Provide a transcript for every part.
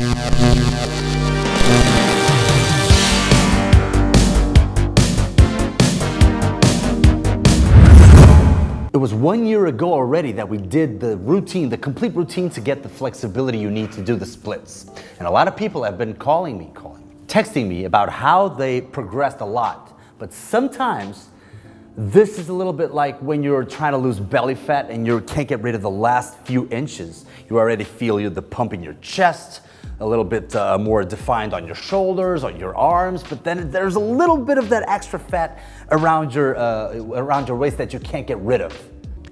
It was 1 year ago already that we did the routine, the complete routine to get the flexibility you need to do the splits. And a lot of people have been texting me about how they progressed a lot. But sometimes this is a little bit like when you're trying to lose belly fat and you can't get rid of the last few inches. You already feel the pump in your chest, a little bit more defined on your shoulders, on your arms, but then there's a little bit of that extra fat around your waist that you can't get rid of.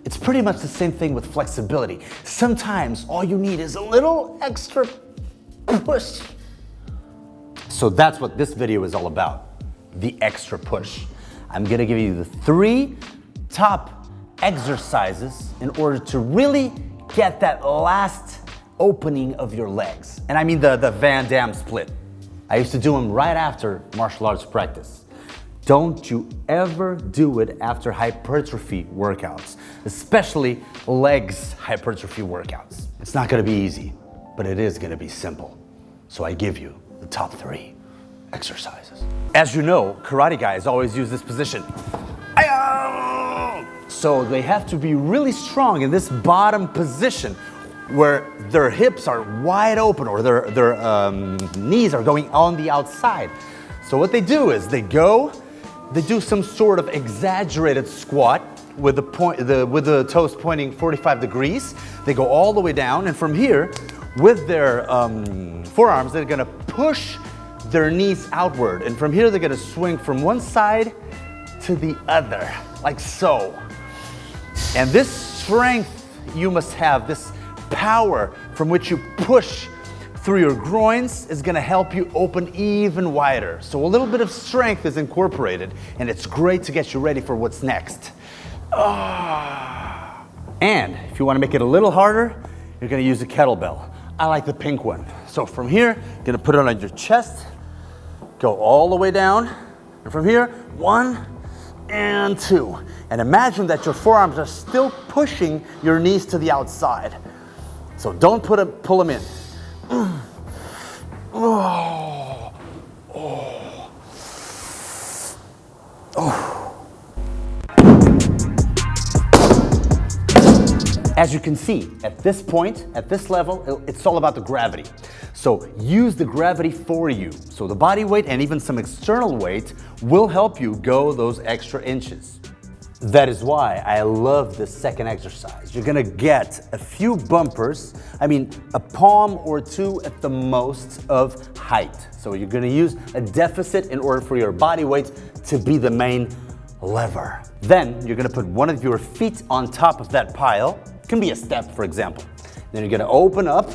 It's pretty much the same thing with flexibility. Sometimes all you need is a little extra push. So that's what this video is all about, the extra push. I'm gonna give you the 3 top exercises in order to really get that last opening of your legs. And I mean the Van Damme split. I used to do them right after martial arts practice. Don't you ever do it after hypertrophy workouts, especially legs hypertrophy workouts. It's not gonna be easy, but it is gonna be simple. So I give you the top 3 exercises. As you know, karate guys always use this position. So they have to be really strong in this bottom position where their hips are wide open or their knees are going on the outside. So what they do is they do some sort of exaggerated squat with the toes pointing 45 degrees. They go all the way down, and from here, with their forearms, they're gonna push their knees outward. And from here, they're gonna swing from one side to the other, like so. And this strength you must have, this power from which you push through your groins is gonna help you open even wider. So a little bit of strength is incorporated, and it's great to get you ready for what's next. And if you wanna make it a little harder, you're gonna use a kettlebell. I like the pink one. So from here, you're gonna put it on your chest, go all the way down, and from here, 1 and 2. And imagine that your forearms are still pushing your knees to the outside. So don't pull them in. As you can see, at this point, at this level, it's all about the gravity. So use the gravity for you. So the body weight and even some external weight will help you go those extra inches. That is why I love this second exercise. You're gonna get a few bumpers, I mean a palm or 2 at the most of height. So you're gonna use a deficit in order for your body weight to be the main lever. Then you're gonna put one of your feet on top of that pile. It can be a step, for example. Then you're gonna open up,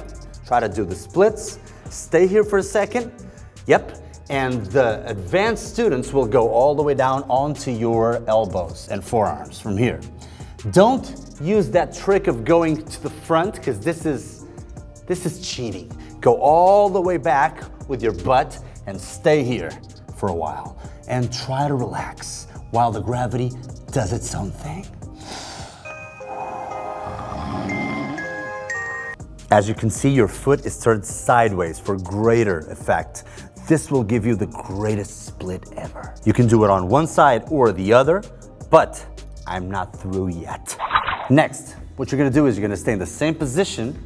try to do the splits, stay here for a second. Yep. And the advanced students will go all the way down onto your elbows and forearms from here. Don't use that trick of going to the front, because this is cheating. Go all the way back with your butt and stay here for a while. And try to relax while the gravity does its own thing. As you can see, your foot is turned sideways for greater effect. This will give you the greatest split ever. You can do it on one side or the other, but I'm not through yet. Next, what you're gonna do is you're gonna stay in the same position.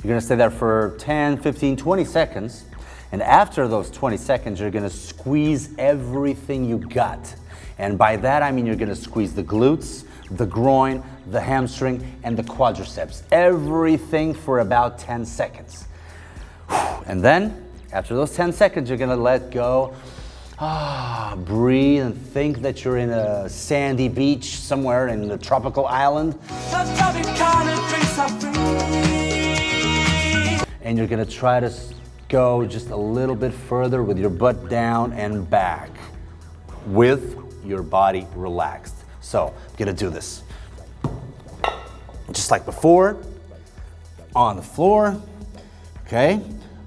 You're gonna stay there for 10, 15, 20 seconds. And after those 20 seconds, you're gonna squeeze everything you got. And by that, I mean you're gonna squeeze the glutes, the groin, the hamstring, and the quadriceps. Everything for about 10 seconds. And then, after those 10 seconds, you're gonna let go. Breathe and think that you're in a sandy beach somewhere in a tropical island. And you're gonna try to go just a little bit further with your butt down and back with your body relaxed. So, I'm gonna do this. Just like before, on the floor, okay?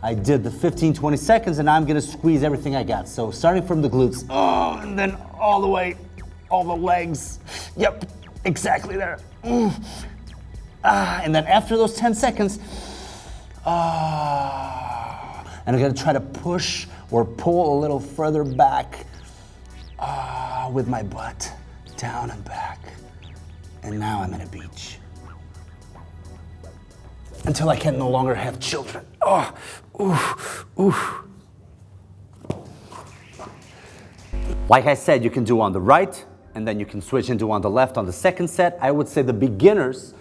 I did the 15, 20 seconds, and now I'm gonna squeeze everything I got. So starting from the glutes, and then all the way, all the legs. Yep, exactly there. And then after those 10 seconds, And I'm gonna try to push or pull a little further back with my butt, down and back. And now I'm at a beach. Until I can no longer have children. Oh, oof, oof. Like I said, you can do on the right, and then you can switch into on the left on the second set. I would say the beginners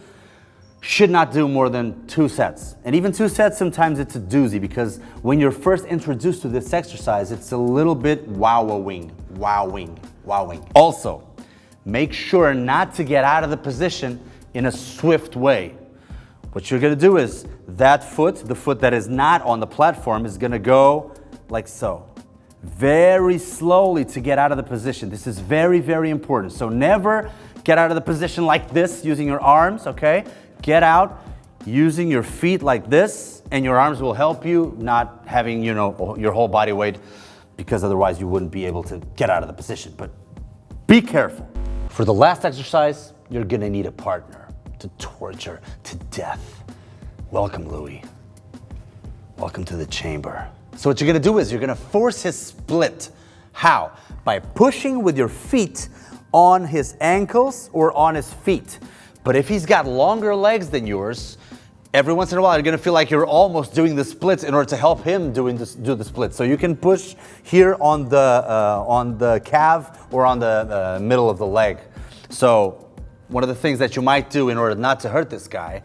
should not do more than 2 sets. And even 2 sets, sometimes it's a doozy, because when you're first introduced to this exercise, it's a little bit wowing. Also, make sure not to get out of the position in a swift way. What you're gonna do is that foot, the foot that is not on the platform, is gonna go like so. Very slowly to get out of the position. This is very, very important. So never get out of the position like this using your arms, okay? Get out using your feet like this, and your arms will help you, not having, you know, your whole body weight, because otherwise you wouldn't be able to get out of the position. But be careful. For the last exercise, you're gonna need a partner to torture to death. Welcome, Luís. Welcome to the chamber. So what you're gonna do is you're gonna force his split. How? By pushing with your feet on his ankles or on his feet. But if he's got longer legs than yours, every once in a while you're gonna feel like you're almost doing the splits in order to help him do the splits. So you can push here on the calf or on the middle of the leg. So one of the things that you might do in order not to hurt this guy,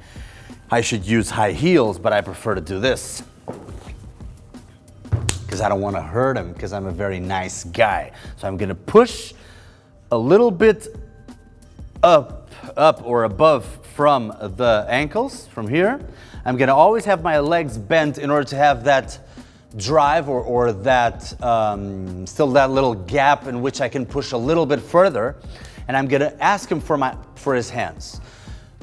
I should use high heels, but I prefer to do this, because I don't want to hurt him, because I'm a very nice guy. So I'm gonna push a little bit up or above from the ankles, from here. I'm gonna always have my legs bent in order to have that drive or that, still that little gap in which I can push a little bit further. And I'm gonna ask him for his hands.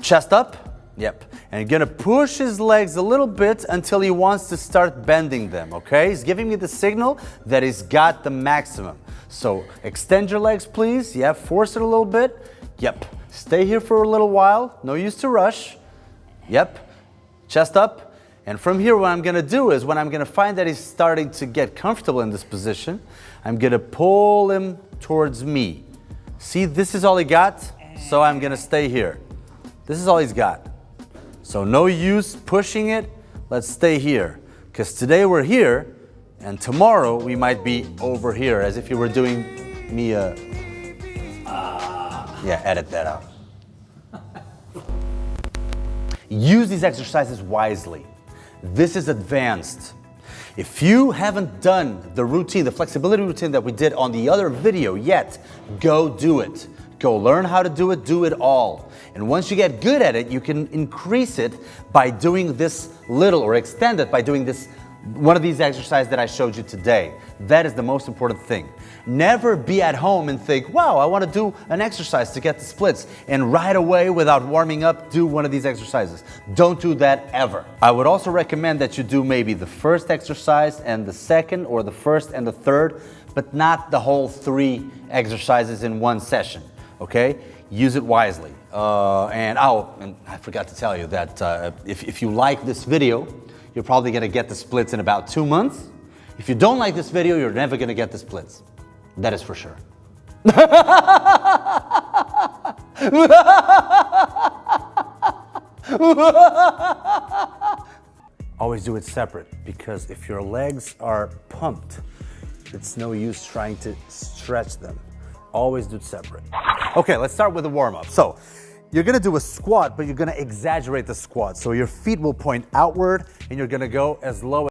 Chest up, yep. And I'm gonna push his legs a little bit until he wants to start bending them, okay? He's giving me the signal that he's got the maximum. So extend your legs, please. Yeah, force it a little bit. Yep. Stay here for a little while. No use to rush. Yep. Chest up. And from here, what I'm gonna do is when I'm gonna find that he's starting to get comfortable in this position, I'm gonna pull him towards me. See, this is all he got, so I'm gonna stay here. This is all he's got. So no use pushing it, let's stay here. Because today we're here, and tomorrow we might be over here, as if you were doing me a... Yeah, edit that out. Use these exercises wisely. This is advanced. If you haven't done the routine, the flexibility routine that we did on the other video yet, go do it. Go learn how to do it all. And once you get good at it, you can increase it by doing this little, or extend it by doing this, one of these exercises that I showed you today. That is the most important thing. Never be at home and think, wow, I want to do an exercise to get the splits, and right away, without warming up, do one of these exercises. Don't do that ever. I would also recommend that you do maybe the first exercise and the second, or the first and the third, but not the whole 3 exercises in one session, okay? Use it wisely. And I forgot to tell you that if you like this video, you're probably gonna get the splits in about 2 months. If you don't like this video, you're never gonna get the splits. That is for sure. Always do it separate, because if your legs are pumped, it's no use trying to stretch them. Always do it separate. Okay, let's start with the warm-up. So, you're gonna do a squat, but you're gonna exaggerate the squat. So your feet will point outward, and you're gonna go as low